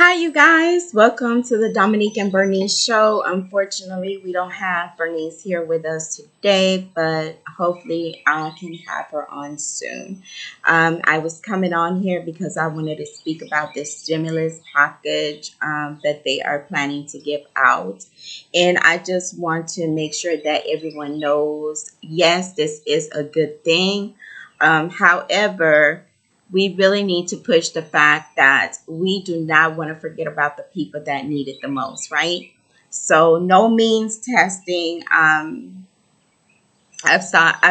Hi, you guys. Welcome to the Dominique and Bernice show. Unfortunately, we don't have Bernice here with us today, but hopefully, I can have her on soon. I was coming on here because I wanted to speak about this stimulus package that they are planning to give out. And I just want to make sure that everyone knows yes, this is a good thing. However, we really need to push the fact that we do not want to forget about the people that need it the most, right? So no means testing. I've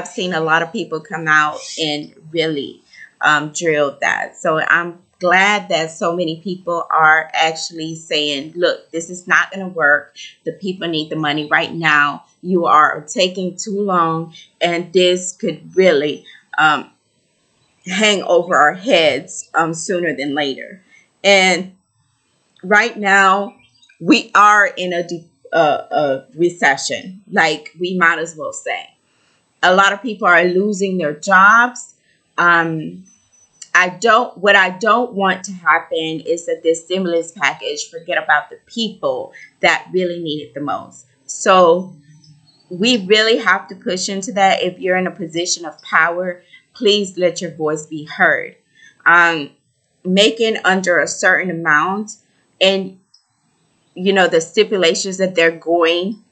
seen a lot of people come out and really drilled that. So I'm glad that so many people are actually saying, look, this is not going to work. The people need the money right now. You are taking too long, and this could really hang over our heads sooner than later. And right now, we are in a recession, like we might as well say. A lot of people are losing their jobs. Um, what I don't want to happen is that this stimulus package forget about the people that really need it the most. So we really have to push into that. If you're in a position of power, please let your voice be heard. Um, Making under a certain amount, and the stipulations that they're going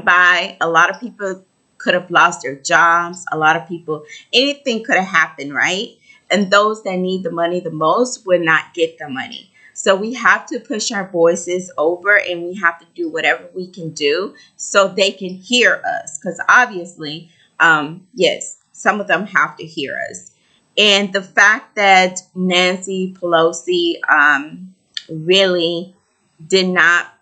by, a lot of people could have lost their jobs. A lot of people, anything could have happened, right? And those that need the money the most would not get the money. So we have to push our voices over, and we have to do whatever we can do so they can hear us. Because obviously, yes, some of them have to hear us. And the fact that Nancy Pelosi really did not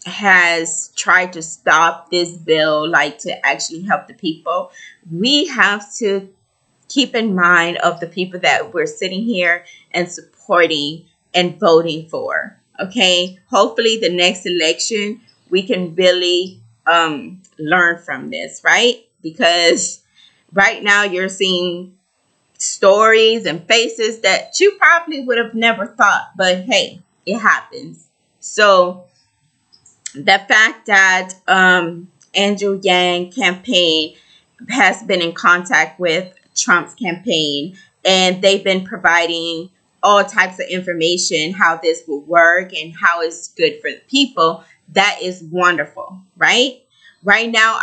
has tried to stop this bill, like to actually help the people, we have to keep in mind of the people that we're sitting here and supporting and voting for. Okay, hopefully the next election we can really learn from this, right? Because right now you're seeing stories and faces that you probably would have never thought, but hey, it happens. So the fact that Andrew Yang campaign has been in contact with Trump's campaign, and they've been providing all types of information how this will work and how it's good for the people, that is wonderful, right? Right now,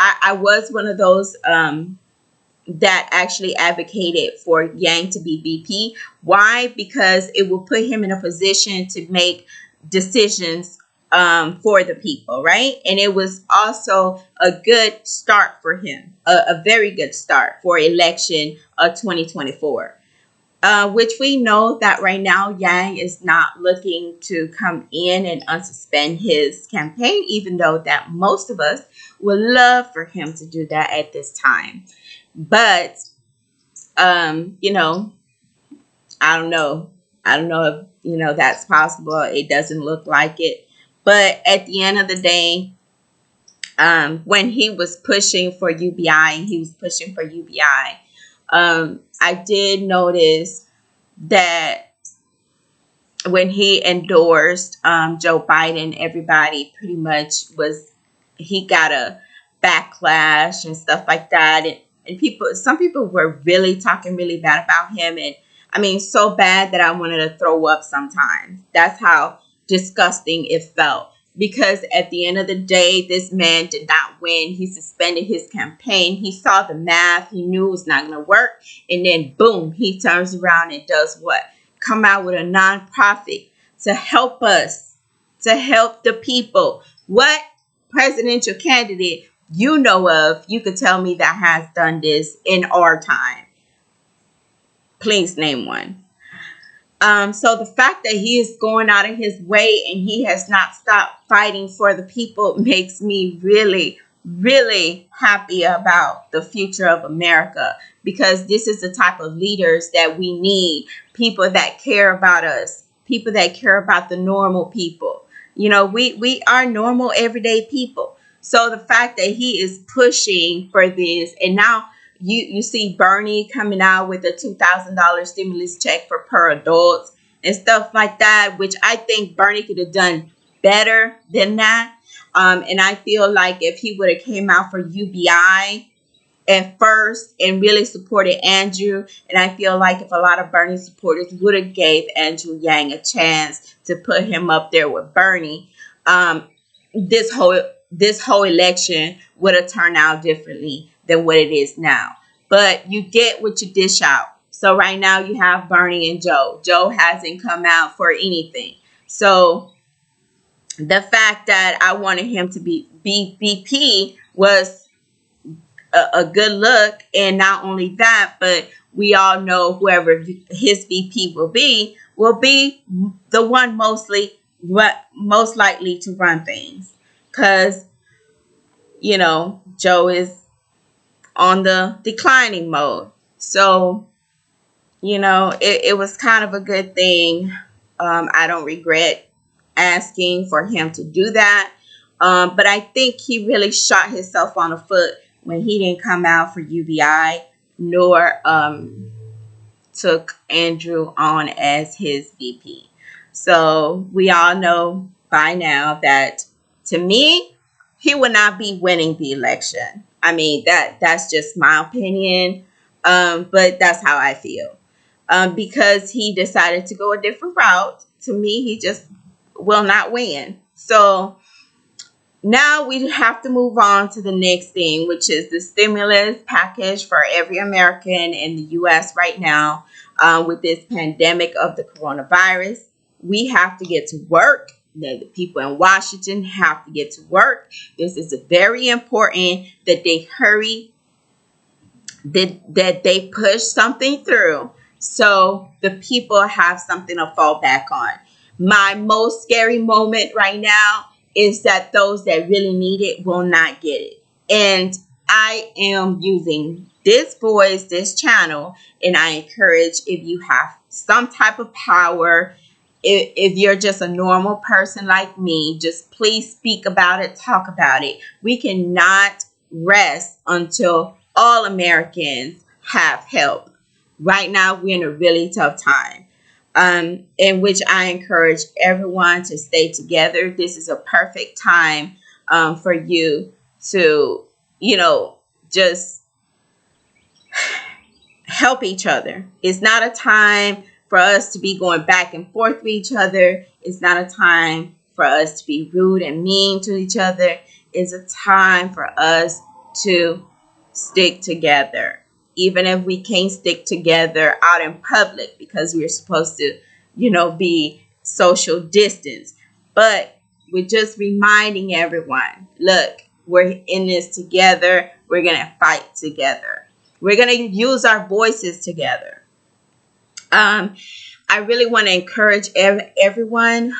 I was one of those that actually advocated for Yang to be VP. Why? Because it will put him in a position to make decisions for the people, right? And it was also a good start for him, a very good start for election 2024. Which we know that right now Yang is not looking to come in and unsuspend his campaign, even though that most of us would love for him to do that at this time. But you know, I don't know. I don't know if that's possible. It doesn't look like it. But at the end of the day, when he was pushing for UBI and he was pushing for UBI, I did notice that when he endorsed Joe Biden, everybody pretty much he got a backlash and stuff like that. And some people were really talking really bad about him. And I mean, so bad that I wanted to throw up sometimes. That's how disgusting it felt. Because at the end of the day, this man did not win. He suspended his campaign. He saw the math. He knew it was not going to work. And then, boom, he turns around and does what? Come out with a nonprofit to help us, to help the people. What presidential candidate you know of, you could tell me that has done this in our time? Please name one. So the fact that he is going out of his way and he has not stopped fighting for the people makes me really, really happy about the future of America, because this is the type of leaders that we need. People that care about us, people that care about the normal people. We are normal, everyday people. So the fact that he is pushing for this, and now, you see Bernie coming out with a $2,000 stimulus check for per adults and stuff like that, which I think Bernie could have done better than that. And I feel like if he would have came out for UBI at first and really supported Andrew, and I feel like if a lot of Bernie supporters would have gave Andrew Yang a chance to put him up there with Bernie, um, this whole election would have turned out differently than what it is now. But you get what you dish out. So right now you have Bernie and Joe. Joe hasn't come out for anything. So the fact that I wanted him to be VP was a good look. And not only that, but we all know whoever his VP will be the one most likely to run things, because Joe is on the declining mode. So it was kind of a good thing. I don't regret asking for him to do that. But I think he really shot himself on the foot when he didn't come out for UBI, nor took Andrew on as his VP. So we all know by now that, to me, he would not be winning the election. I mean, that's just my opinion, but that's how I feel. Because he decided to go a different route. To me, he just will not win. So now we have to move on to the next thing, which is the stimulus package for every American in the U.S. right now, with this pandemic of the coronavirus. We have to get to work. The people in Washington have to get to work. This is very important that they hurry, that they push something through so the people have something to fall back on. My most scary moment right now is that those that really need it will not get it. And I am using this voice, this channel, and I encourage, if you have some type of power, if you're just a normal person like me, just please speak about it, talk about it. We cannot rest until all Americans have help. Right now, we're in a really tough time, in which I encourage everyone to stay together. This is a perfect time for you to, just help each other. It's not a time for us to be going back and forth with each other. It's not a time for us to be rude and mean to each other. It's a time for us to stick together, even if we can't stick together out in public because we're supposed to, be social distance. But we're just reminding everyone, look, we're in this together. We're going to fight together. We're going to use our voices together. I really want to encourage everyone.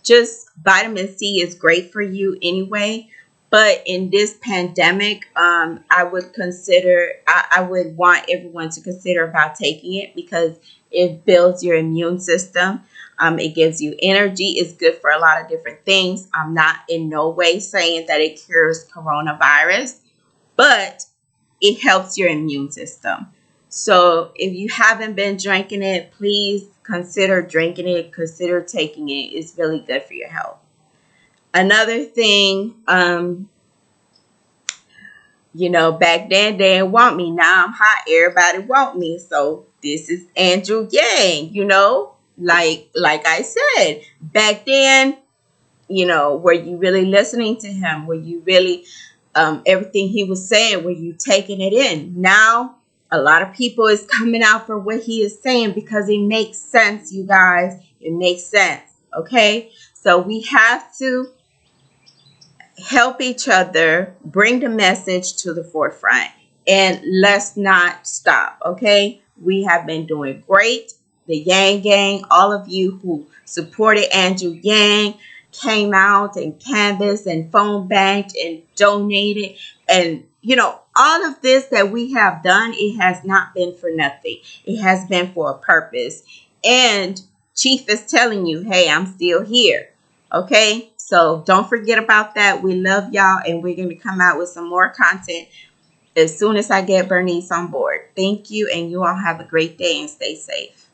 Just vitamin C is great for you anyway. But in this pandemic, I would want everyone to consider about taking it, because it builds your immune system. It gives you energy. It's good for a lot of different things. I'm not in no way saying that it cures coronavirus, but it helps your immune system. So if you haven't been drinking it, please consider drinking it. Consider taking it. It's really good for your health. Another thing, back then they didn't want me. Now I'm hot. Everybody want me. So this is Andrew Yang, like I said, back then, were you really listening to him? Were you really, everything he was saying, were you taking it in? Now, a lot of people is coming out for what he is saying because it makes sense, you guys. It makes sense. Okay. So we have to help each other, bring the message to the forefront, and let's not stop. Okay. We have been doing great. The Yang Gang, all of you who supported Andrew Yang, came out and canvassed and phone banked and donated, and all of this that we have done, it has not been for nothing. It has been for a purpose. And Chief is telling you, hey, I'm still here. Okay, so don't forget about that. We love y'all, and we're going to come out with some more content as soon as I get Bernice on board. Thank you, and you all have a great day and stay safe.